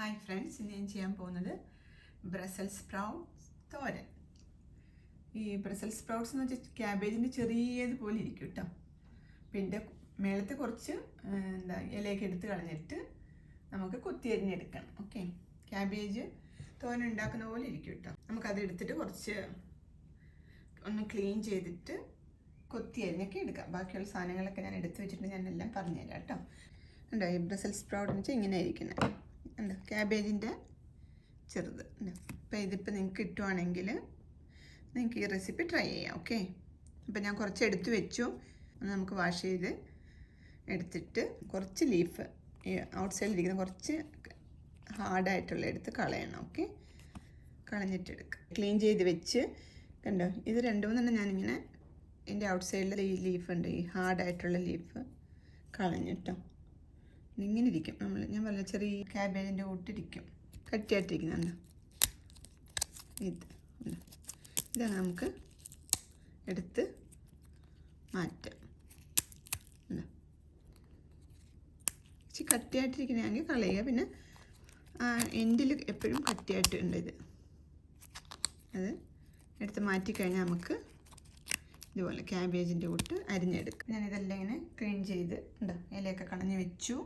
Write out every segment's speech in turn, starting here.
Hi friends, ഇന്ന് ഞാൻ ചെയ്യാൻ പോകുന്നത് ബ്രസൽസ് സ്പ്രൗട്ട്സ് തോരൻ. ഈ ബ്രസൽസ് സ്പ്രൗട്ട്സ് എന്ന് വെച്ചാൽ ക്യാബേജിൻ്റെ ചെറിയതുപോലെ ഇരിക്കും കേട്ടോ. പിന്നെ മേളത്തെ കുറച്ച് ഇലയൊക്കെ എടുത്ത് കളഞ്ഞിട്ട് നമുക്ക് കൊത്തിയരിഞ്ഞെടുക്കണം. ഓക്കെ, ക്യാബേജ് തോരൻ ഉണ്ടാക്കുന്ന പോലെ ഇരിക്കും കേട്ടോ. നമുക്കത് എടുത്തിട്ട് കുറച്ച് ഒന്ന് ക്ലീൻ ചെയ്തിട്ട് കൊത്തിയരിഞ്ഞൊക്കെ എടുക്കാം. ബാക്കിയുള്ള സാധനങ്ങളൊക്കെ ഞാൻ എടുത്ത് വെച്ചിട്ട് ഞാൻ എല്ലാം പറഞ്ഞുതരാം കേട്ടോ. ഉണ്ടോ, ഈ ബ്രസൽസ് സ്പ്രൗട്ട് എന്ന് വെച്ചാൽ ഇങ്ങനെ ഇരിക്കുന്നത് ഉണ്ട്, ക്യാബേജിൻ്റെ ചെറുത് ഉണ്ട്. അപ്പോൾ ഇതിപ്പോൾ നിങ്ങൾക്ക് കിട്ടുവാണെങ്കിൽ നിങ്ങൾക്ക് ഈ റെസിപ്പി ട്രൈ ചെയ്യാം. ഓക്കെ, അപ്പോൾ ഞാൻ കുറച്ച് എടുത്ത് വെച്ചു. നമുക്ക് വാഷ് ചെയ്ത് എടുത്തിട്ട് കുറച്ച് ലീഫ് ഈ ഔട്ട് സൈഡിലിരിക്കുന്ന കുറച്ച് ഹാർഡായിട്ടുള്ള എടുത്ത് കളയണം. ഓക്കെ, കളഞ്ഞിട്ടെടുക്കുക. ക്ലീൻ ചെയ്ത് വെച്ച് കണ്ടോ, ഇത് രണ്ടുമൂന്നെണ്ണം ഞാനിങ്ങനെ എൻ്റെ ഔട്ട് സൈഡിൽ ഈ ലീഫുണ്ട്, ഈ ഹാർഡായിട്ടുള്ള ലീഫ് കളഞ്ഞിട്ടോ. ഇങ്ങനെ ഇരിക്കും. ഞാൻ പറഞ്ഞ ചെറിയ ക്യാബേജിൻ്റെ കൂട്ടിരിക്കും, കട്ടിയായിട്ടിരിക്കുന്നുണ്ട്. ഇതാണ് നമുക്ക് എടുത്ത് മാറ്റാം. ഇച്ചിരി കട്ടിയായിട്ടിരിക്കുന്നതാണെങ്കിൽ കളയുക. പിന്നെ എൻഡിൽ എപ്പോഴും കട്ടിയായിട്ടുണ്ട്. അത് എടുത്ത് മാറ്റിക്കഴിഞ്ഞാൽ നമുക്ക് ഇതുപോലെ ക്യാബേജിൻ്റെ കൂട്ട് അരിഞ്ഞെടുക്കും. ഞാനിതെല്ലാം ഇങ്ങനെ ക്ലീൻ ചെയ്ത് ഇലയൊക്കെ കളഞ്ഞ് വെച്ചു.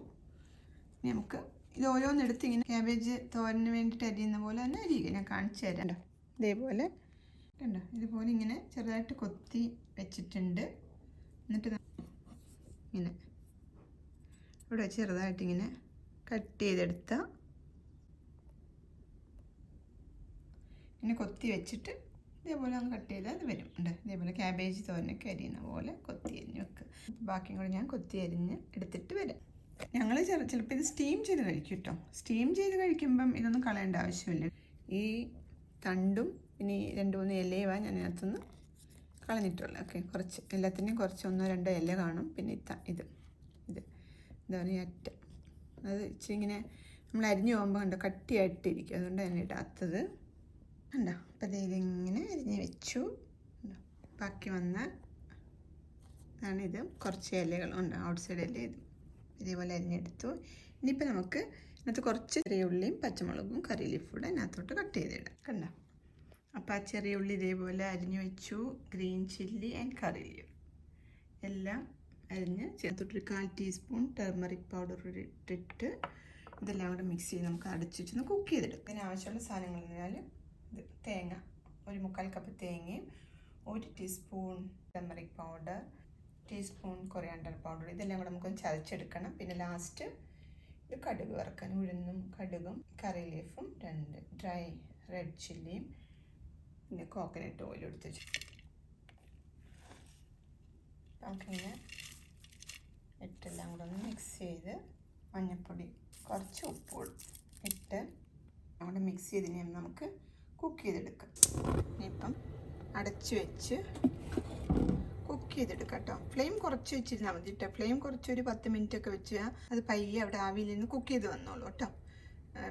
നമുക്ക് ഇത് ഓരോന്നെടുത്ത് ഇങ്ങനെ ക്യാബേജ് തോരന് വേണ്ടിയിട്ട് അരിയുന്ന പോലെ തന്നെ അരിയുക. ഞാൻ കാണിച്ചു തരാം. ഇതേപോലെ കണ്ടോ, ഇതുപോലെ ഇങ്ങനെ ചെറുതായിട്ട് കൊത്തി വെച്ചിട്ടുണ്ട്. എന്നിട്ട് ഇങ്ങനെ ഇവിടെ ചെറുതായിട്ടിങ്ങനെ കട്ട് ചെയ്തെടുത്താൽ ഇങ്ങനെ കൊത്തി വെച്ചിട്ട് ഇതേപോലെ അങ്ങ് കട്ട് ചെയ്താൽ അത് വരും. ഇതേപോലെ ക്യാബേജ് തോരനൊക്കെ അരിയുന്ന പോലെ കൊത്തി അരിഞ്ഞ് വെക്കുക. ബാക്കിയും കൂടെ ഞാൻ കൊത്തി അരിഞ്ഞ് എടുത്തിട്ട് വരാം. ഞങ്ങൾ ചിലപ്പോൾ ഇത് സ്റ്റീം ചെയ്ത് കഴിക്കും കേട്ടോ. സ്റ്റീം ചെയ്ത് കഴിക്കുമ്പം ഇതൊന്നും കളയേണ്ട ആവശ്യമില്ല. ഈ തണ്ടും പിന്നെ ഈ 2-3 ഇലയുമാണ് ഞാൻ അതിനകത്തുനിന്ന് കളഞ്ഞിട്ടുള്ളത്. ഓക്കെ, കുറച്ച് എല്ലാത്തിൻ്റെയും കുറച്ച് 1-2 ഇല കാണും. പിന്നെ ഇതാണ് ഈ അറ്റം. അത് ഇച്ചിരി ഇങ്ങനെ നമ്മൾ അരിഞ്ഞു പോകുമ്പോൾ കണ്ടോ കട്ടിയായിട്ടിരിക്കും. അതുകൊണ്ടാണ് ഞാൻ ഇടാത്തത്. കണ്ടോ, അപ്പോൾ ഇതിങ്ങനെ അരിഞ്ഞ് വെച്ചു. ബാക്കി വന്ന ഇതാണിത്. കുറച്ച് ഇലകളുണ്ട്, ഔട്ട് സൈഡ് ഇല. ഇതേപോലെ അരിഞ്ഞെടുത്തു. ഇനിയിപ്പോൾ നമുക്ക് ഇതിനകത്ത് കുറച്ച് ചെറിയ ഉള്ളിയും പച്ചമുളകും കറി ലീഫ് കൂടെ അതിനകത്തോട്ട് കട്ട് ചെയ്തിടാം. കണ്ടോ, അപ്പോൾ ആ ചെറിയ ഉള്ളി ഇതേപോലെ അരിഞ്ഞു വെച്ചു. Green chilli and curry leaf എല്ലാം അരിഞ്ഞ് ചേർത്തിട്ടൊരു 1/4 ടീസ്പൂൺ ടർമറിക് പൗഡർ ഇട്ടിട്ട് ഇതെല്ലാം കൂടെ മിക്സ് ചെയ്ത് നമുക്ക് അടച്ചു വെച്ചൊന്ന് കുക്ക് ചെയ്തെടുക്കും. ഇതിന് ആവശ്യമുള്ള സാധനങ്ങൾ എന്ന് പറഞ്ഞാൽ തേങ്ങ, ഒരു 1/4 കപ്പ് തേങ്ങയും 1 teaspoon turmeric powder, teaspoon coriander powder, ഇതെല്ലാം കൂടെ നമുക്കൊന്ന് ചതച്ചെടുക്കണം. പിന്നെ ലാസ്റ്റ് ഇത് കടുക് വറുക്കാൻ, ഉഴുന്നും കടുകും കറി ലീഫും 2 ഡ്രൈ റെഡ് ചില്ലിയും പിന്നെ കോക്കനട്ട് ഓയിലും എടുത്ത് വെച്ചു. നമുക്കിങ്ങനെ ഇട്ടെല്ലാം കൂടെ ഒന്ന് മിക്സ് ചെയ്ത് മഞ്ഞൾപ്പൊടി കുറച്ച് ഉപ്പ് ഇട്ട് അവിടെ മിക്സ് ചെയ്തതിന് നമുക്ക് കുക്ക് ചെയ്തെടുക്കാം. ഇനിയിപ്പം അടച്ച് വെച്ച് കുക്ക് ചെയ്തെടുക്കാം കേട്ടോ. ഫ്ലെയിം കുറച്ച് വെച്ചിരുന്നാൽ മതി കേട്ടോ. ഫ്ലെയിം കുറച്ചൊരു 10 മിനിറ്റ് ഒക്കെ വെച്ച് അത് പയ്യെ അവിടെ ആവിയിൽ നിന്ന് കുക്ക് ചെയ്ത് വന്നോളൂ കേട്ടോ.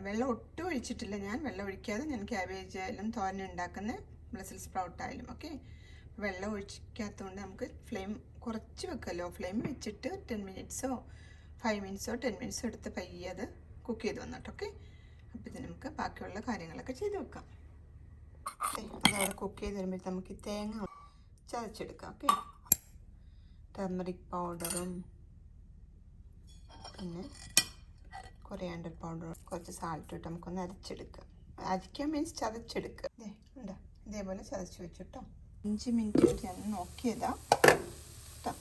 വെള്ളം ഒട്ടും ഒഴിച്ചിട്ടില്ല ഞാൻ. വെള്ളം ഒഴിക്കാതെ ഞാൻ ക്യാബേജ് ആയാലും തോരൻ ഉണ്ടാക്കുന്ന ബ്രസൽസ് സ്പ്രൗട്ട് ആയാലും ഓക്കെ. വെള്ളം ഒഴിക്കാത്തതുകൊണ്ട് നമുക്ക് ഫ്ലെയിം കുറച്ച് വെക്കല്ലോ. ഫ്ലെയിം വെച്ചിട്ട് 10 മിനിറ്റ്സോ 5 മിനിറ്റ്സോ 10 മിനിറ്റ്സോ എടുത്ത് പയ്യെ അത് കുക്ക് ചെയ്ത് വന്നിട്ട് ഓക്കെ. അപ്പോൾ ഇത് നമുക്ക് ബാക്കിയുള്ള കാര്യങ്ങളൊക്കെ ചെയ്ത് വെക്കാം. അതവിടെ കുക്ക് ചെയ്ത് വരുമ്പോൾ നമുക്ക് തേങ്ങ ചതച്ചെടുക്കാം. ഓക്കെ, ടർമറിക് പൗഡറും പിന്നെ കൊറിയാണ്ടർ പൗഡറും കുറച്ച് സാൾട്ടും ഇട്ട് നമുക്കൊന്ന് അരച്ചെടുക്കാം. അരിക്കാൻ മീൻസ് ചതച്ചെടുക്കുക. ഉണ്ടോ, ഇതേപോലെ ചതച്ച് വെച്ചിട്ടോ. 5 മിനിറ്റ് ഞാൻ നോക്കിയതാ കേട്ടോ.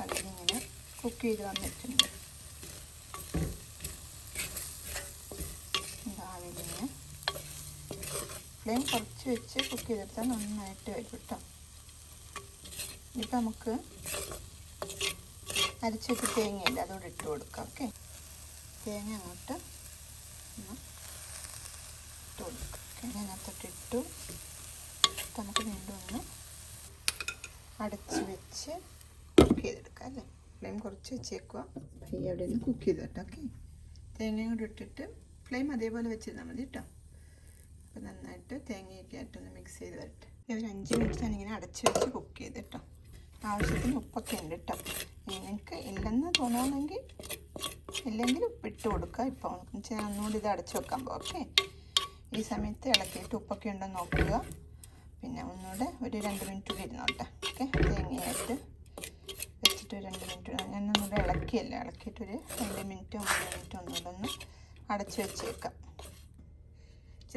അതിലിങ്ങനെ കുക്ക് ചെയ്ത് വന്നിട്ടുണ്ട്. ആവിലിങ്ങനെ ഫ്ലെയിം കുറച്ച് വെച്ച് കുക്ക് ചെയ്തെടുത്താൽ നന്നായിട്ട് വരും കേട്ടോ. ഇപ്പം നമുക്ക് അരച്ച് വെച്ച് തേങ്ങയില്ല, അതോടെ ഇട്ട് കൊടുക്കാം. ഓക്കെ, തേങ്ങ അങ്ങോട്ട് ഒന്ന് ഇട്ട് കൊടുക്കാം. ഓക്കെ, അതിനകത്തോട്ട് ഇട്ടു. നമുക്ക് വീണ്ടും ഒന്ന് അടച്ച് വെച്ച് കുക്ക് ചെയ്തെടുക്കാം അല്ലേ. ഫ്ലെയിം കുറച്ച് വെച്ചേക്കുക. അവിടെ നിന്ന് കുക്ക് ചെയ്തിട്ട് ഓക്കെ. തേങ്ങയും കൂടെ ഇട്ടിട്ട് ഫ്ലെയിം അതേപോലെ വെച്ചിരുന്നാൽ മതി കേട്ടോ. അപ്പോൾ നന്നായിട്ട് തേങ്ങയൊക്കെ ആയിട്ടൊന്ന് മിക്സ് ചെയ്ത് വരട്ടെ. ഒരു 5 മിനിറ്റ് ഞാനിങ്ങനെ അടച്ച് വെച്ച് കുക്ക് ചെയ്ത് കേട്ടോ. ആവശ്യത്തിന് ഉപ്പൊക്കെ ഉണ്ട് കേട്ടോ. നിങ്ങൾക്ക് ഇല്ലെന്ന് തോന്നുകയാണെങ്കിൽ ഇല്ലെങ്കിൽ ഉപ്പിട്ട് കൊടുക്കുക. ഇപ്പോൾ ഒന്നുകൂടി ഇത് അടച്ചു വെക്കാൻ പോകും. ഓക്കെ, ഈ സമയത്ത് ഇളക്കിയിട്ട് ഉപ്പൊക്കെ ഉണ്ടോ നോക്കുക. പിന്നെ ഒന്നുകൂടെ ഒരു 2 മിനിറ്റ് കൂടി ഇരുന്നോട്ടെ. ഓക്കെ, തേങ്ങയായിട്ട് വെച്ചിട്ട് 2 മിനിറ്റ് ഞാനൊന്നുകൂടെ ഇളക്കിയിട്ടൊരു 2 മിനിറ്റോ 3 മിനിറ്റോ ഒന്നുകൂടെ ഒന്ന് അടച്ചു വെച്ചേക്കാം.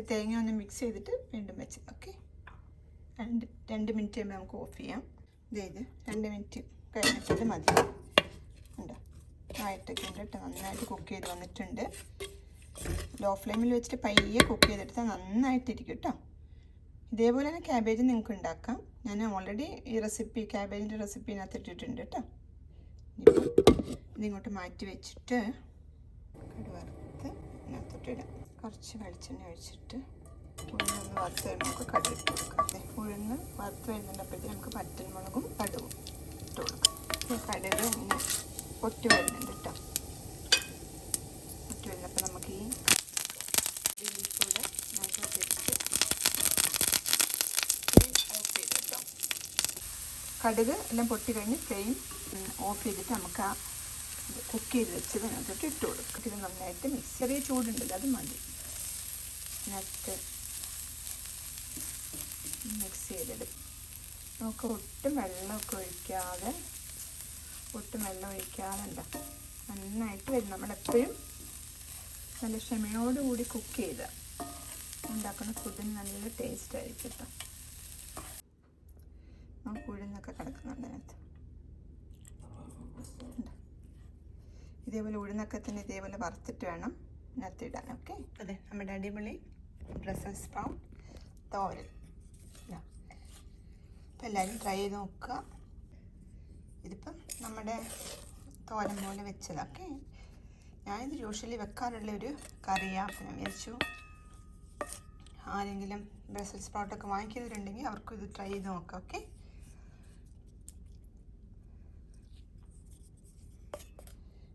തേങ്ങ ഒന്ന് മിക്സ് ചെയ്തിട്ട് വീണ്ടും വെച്ച്. ഓക്കെ, 2 മിനിറ്റ് കഴിയുമ്പോൾ നമുക്ക് ഓഫ് ചെയ്യാം. ഇത് 2 മിനിറ്റ് കഴിഞ്ഞിട്ട് മതി. ഉണ്ടോ, ആയിട്ടൊക്കെ ഉണ്ട് കേട്ടോ. നന്നായിട്ട് കുക്ക് ചെയ്ത് വന്നിട്ടുണ്ട്. ലോ ഫ്ലെയിമിൽ വെച്ചിട്ട് പയ്യെ കുക്ക് ചെയ്തെടുത്താൽ നന്നായിട്ടിരിക്കും കേട്ടോ. ഇതേപോലെ തന്നെ ക്യാബേജ് നിങ്ങൾക്ക് ഉണ്ടാക്കാം. ഞാൻ ഓൾറെഡി ഈ റെസിപ്പി ക്യാബേജിൻ്റെ റെസിപ്പിനകത്ത് ഇട്ടിട്ടുണ്ട് കേട്ടോ. ഇതിങ്ങോട്ട് മാറ്റി വെച്ചിട്ട് കടുവറുത്ത് ഇതിനകത്തോട്ടിടാം. കുറച്ച് വെളിച്ചെണ്ണ ഒഴിച്ചിട്ട് ഉഴുന്നൊന്ന് വറുത്ത് കഴിയുമ്പോൾ നമുക്ക് കടുക് ഇട്ട് കൊടുക്കാം. ഉഴുന്ന് വറുത്ത് വരുന്നുണ്ടപ്പോഴത്തേക്ക് നമുക്ക് പച്ചമുളകും കടുകും ഇട്ട് കൊടുക്കാം. കടുക് ഇങ്ങനെ പൊട്ടി വരുന്നുണ്ട് കേട്ടോ. പൊട്ടി വരുന്നപ്പോൾ നമുക്ക് ഈ ബീഫൂടെ നന്നായിട്ട് വെച്ചിട്ട് ഫ്ലെയിം ഓഫ് ചെയ്ത് കേട്ടോ. കടുക് എല്ലാം പൊട്ടി കഴിഞ്ഞ് ഫ്ലെയിം ഓഫ് ചെയ്തിട്ട് നമുക്ക് ആ കുക്ക് ചെയ്ത് വെച്ചത് അതിനകത്തോട്ട് ഇട്ട് കൊടുക്കും. ഇത് നന്നായിട്ട് മിക്സ്, ചെറിയ ചൂടുണ്ടല്ലോ അത് മതി. ഇതിനകത്ത് മിക്സ് ചെയ്തെടുക്കും. നമുക്ക് ഒട്ടും വെള്ളമൊക്കെ ഒഴിക്കാതെ ഉണ്ടാക്കും. നന്നായിട്ട് വരും. നമ്മളെപ്പോഴും നല്ല ക്ഷമയോടുകൂടി കുക്ക് ചെയ്ത് ഉണ്ടാക്കുന്ന ഫുഡിന് നല്ല ടേസ്റ്റ് ആയിരിക്കും കേട്ടോ. നമുക്ക് ഉഴുന്നൊക്കെ കിടക്കുന്നുണ്ട് അതിനകത്ത്. ഇതേപോലെ ഉഴുന്നൊക്കെ തന്നെ ഇതേപോലെ വറുത്തിട്ട് വേണം ഇതിനകത്തിടാൻ. ഓക്കെ, അതെ നമ്മുടെ അടിപൊളി ബ്രസൽസ് സ്പ്രൗട്ട് തോരൻ. അപ്പം എല്ലാവരും ട്രൈ ചെയ്ത് നോക്കുക. ഇതിപ്പം നമ്മുടെ തോരൻ പോലെ വെച്ചതൊക്കെ. ഞാനിത് യൂഷ്വലി വെക്കാറുള്ള ഒരു കറിയാണ്. അപ്പം ഞാൻ വിചാരിച്ചു ആരെങ്കിലും ബ്രസൽസ് സ്പ്രൗട്ടൊക്കെ വാങ്ങിക്കുന്നവരുണ്ടെങ്കിൽ അവർക്കും ഇത് ട്രൈ ചെയ്ത് നോക്കാം. ഓക്കെ,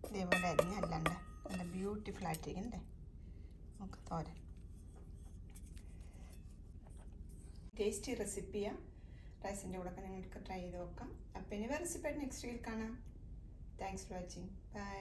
ഇതേപോലെ അരിഞ്ഞ് അല്ലാണ്ട് നല്ല ബ്യൂട്ടിഫുൾ ആയിട്ടിരിക്കണ്ടേ നമുക്ക് തോരൻ. ടേസ്റ്റി റെസിപ്പിയാണ്. റൈസിൻ്റെ കൂടെ ഒക്കെ നിങ്ങൾക്ക് ട്രൈ ചെയ്ത് നോക്കാം. അപ്പം ഇനി വേറെ റെസിപ്പിയായിട്ട് നെക്സ്റ്റ് വീക്ക് കാണാം. Thanks for watching. ബൈ.